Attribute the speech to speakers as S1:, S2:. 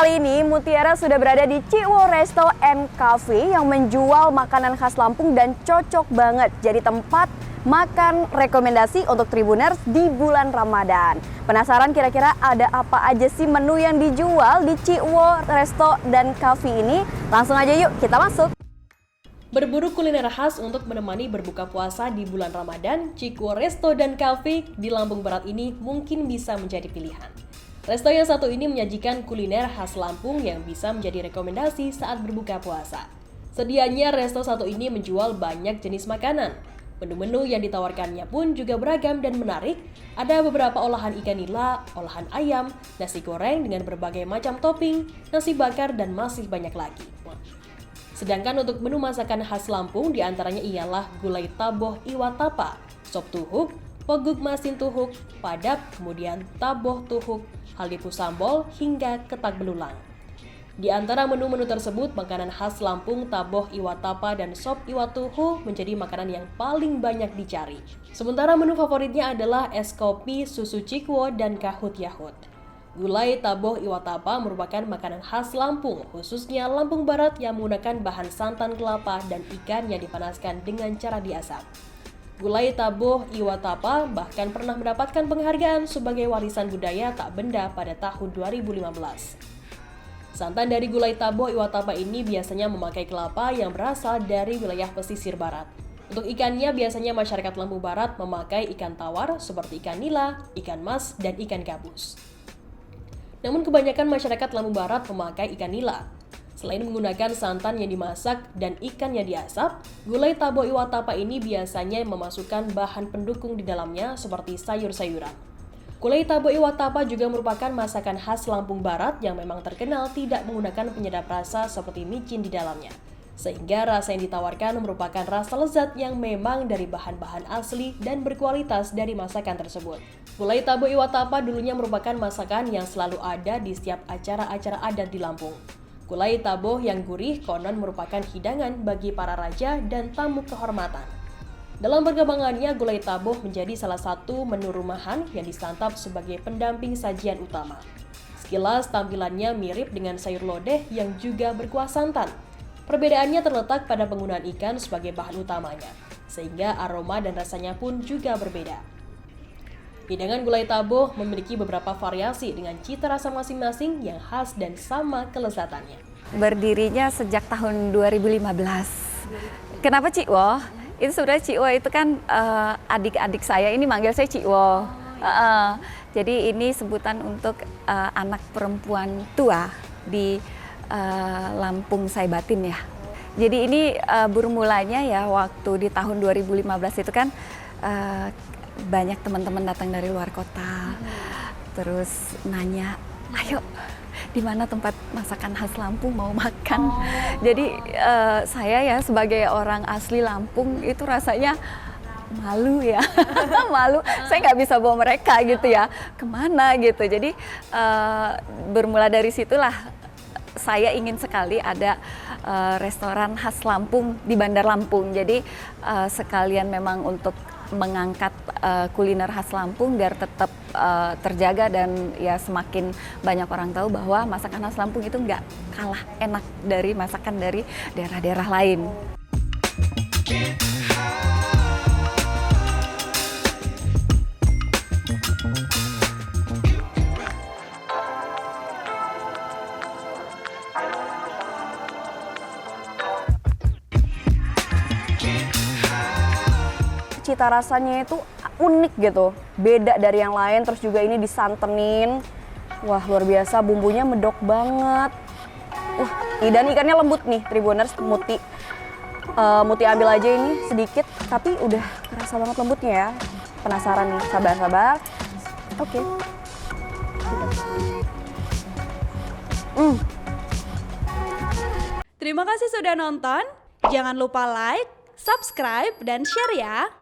S1: kali ini Mutiara sudah berada di Cikwo Resto and Cafe yang menjual makanan khas Lampung dan cocok banget jadi tempat makan rekomendasi untuk Tribuners di bulan Ramadan. Penasaran kira-kira ada apa aja sih menu yang dijual di Cikwo Resto dan Cafe ini? Langsung aja yuk kita masuk.
S2: Berburu kuliner khas untuk menemani berbuka puasa di bulan Ramadan, Cikwo Resto dan Cafe di Lampung Barat ini mungkin bisa menjadi pilihan. Resto yang satu ini menyajikan kuliner khas Lampung yang bisa menjadi rekomendasi saat berbuka puasa. Sedianya resto satu ini menjual banyak jenis makanan. Menu-menu yang ditawarkannya pun juga beragam dan menarik. Ada beberapa olahan ikan nila, olahan ayam, nasi goreng dengan berbagai macam topping, nasi bakar, dan masih banyak lagi. Sedangkan untuk menu masakan khas Lampung diantaranya ialah gulai taboh iwa tapa, sop tuhuk, poguk masin tuhuk, padap, kemudian taboh tuhuk, haldipu sambol, hingga ketak belulang. Di antara menu-menu tersebut, makanan khas Lampung, taboh iwa tapa, dan sop iwa tuhuk menjadi makanan yang paling banyak dicari. Sementara menu favoritnya adalah es kopi, susu Cikwo, dan kahut yahut. Gulai taboh iwa tapa merupakan makanan khas Lampung, khususnya Lampung Barat yang menggunakan bahan santan kelapa dan ikan yang dipanaskan dengan cara diasap. Gulai taboh iwa tapa bahkan pernah mendapatkan penghargaan sebagai warisan budaya tak benda pada tahun 2015. Santan dari gulai taboh iwa tapa ini biasanya memakai kelapa yang berasal dari wilayah pesisir barat. Untuk ikannya biasanya masyarakat Lampung Barat memakai ikan tawar seperti ikan nila, ikan mas, dan ikan gabus. Namun kebanyakan masyarakat Lampung Barat memakai ikan nila. Selain menggunakan santan yang dimasak dan ikan yang diasap, gulai taboh iwa tapa ini biasanya memasukkan bahan pendukung di dalamnya seperti sayur-sayuran. Gulai taboh iwa tapa juga merupakan masakan khas Lampung Barat yang memang terkenal tidak menggunakan penyedap rasa seperti micin di dalamnya. Sehingga rasa yang ditawarkan merupakan rasa lezat yang memang dari bahan-bahan asli dan berkualitas dari masakan tersebut. Gulai taboh iwa tapa dulunya merupakan masakan yang selalu ada di setiap acara-acara adat di Lampung. Gulai taboh yang gurih konon merupakan hidangan bagi para raja dan tamu kehormatan. Dalam perkembangannya, gulai taboh menjadi salah satu menu rumahan yang disantap sebagai pendamping sajian utama. Sekilas tampilannya mirip dengan sayur lodeh yang juga berkuah santan. Perbedaannya terletak pada penggunaan ikan sebagai bahan utamanya, sehingga aroma dan rasanya pun juga berbeda. Hidangan gulai taboh memiliki beberapa variasi dengan cita rasa masing-masing yang khas dan sama kelezatannya.
S3: Berdirinya sejak tahun 2015. Kenapa Cikwo? Itu sebenarnya Cikwo itu kan adik-adik saya ini manggil saya Cikwo. Jadi ini sebutan untuk anak perempuan tua di Lampung Saibatin ya. Jadi ini bermulanya ya waktu di tahun 2015 itu kan banyak teman-teman datang dari luar kota, terus nanya, ayo di mana tempat masakan khas Lampung mau makan. Jadi saya ya sebagai orang asli Lampung itu rasanya malu ya, malu. Saya nggak bisa bawa mereka gitu ya, kemana gitu. Jadi bermula dari situlah saya ingin sekali ada restoran khas Lampung di Bandar Lampung. Jadi sekalian memang untuk mengangkat kuliner khas Lampung biar tetap terjaga dan ya semakin banyak orang tahu bahwa masakan khas Lampung itu nggak kalah enak dari masakan dari daerah-daerah lain.
S1: Cita rasanya itu unik gitu, beda dari yang lain, terus juga ini disantenin. Wah luar biasa, bumbunya medok banget. Dan ikannya lembut nih Tribuners. Muti ambil aja ini sedikit, tapi udah kerasa banget lembutnya ya. Penasaran nih, sabar-sabar. Oke.
S4: Terima kasih sudah nonton. Jangan lupa like, subscribe, dan share ya.